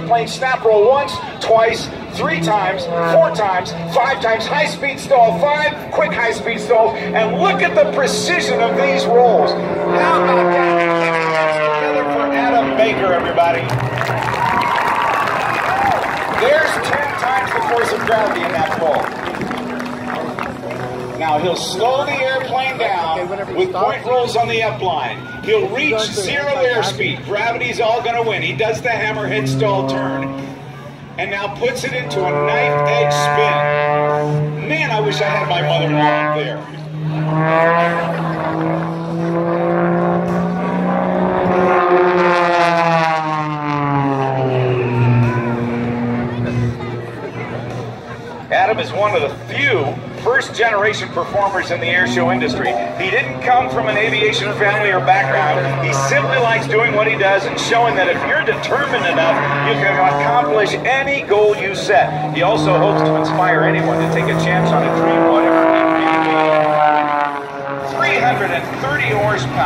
Plane snap roll once, twice, 3 times, 4 times, 5 times, high speed stall 5, quick high speed stalls, and look at the precision of these rolls. How about that? Together for Adam Baker, everybody. There's 10 times the force of gravity in that roll. Now he'll slow the airplane down with point rolls on the up line. He'll reach 0 airspeed. Gravity's all going to win. He does the hammerhead stall turn and now puts it into a knife edge spin. Man, I wish I had my mother-in-law up there. Adam is one of the few first-generation performers in the airshow industry. He didn't come from an aviation family or background. He simply likes doing what he does and showing that if you're determined enough, you can accomplish any goal you set. He also hopes to inspire anyone to take a chance on a dream, whatever it may be. 330 horsepower.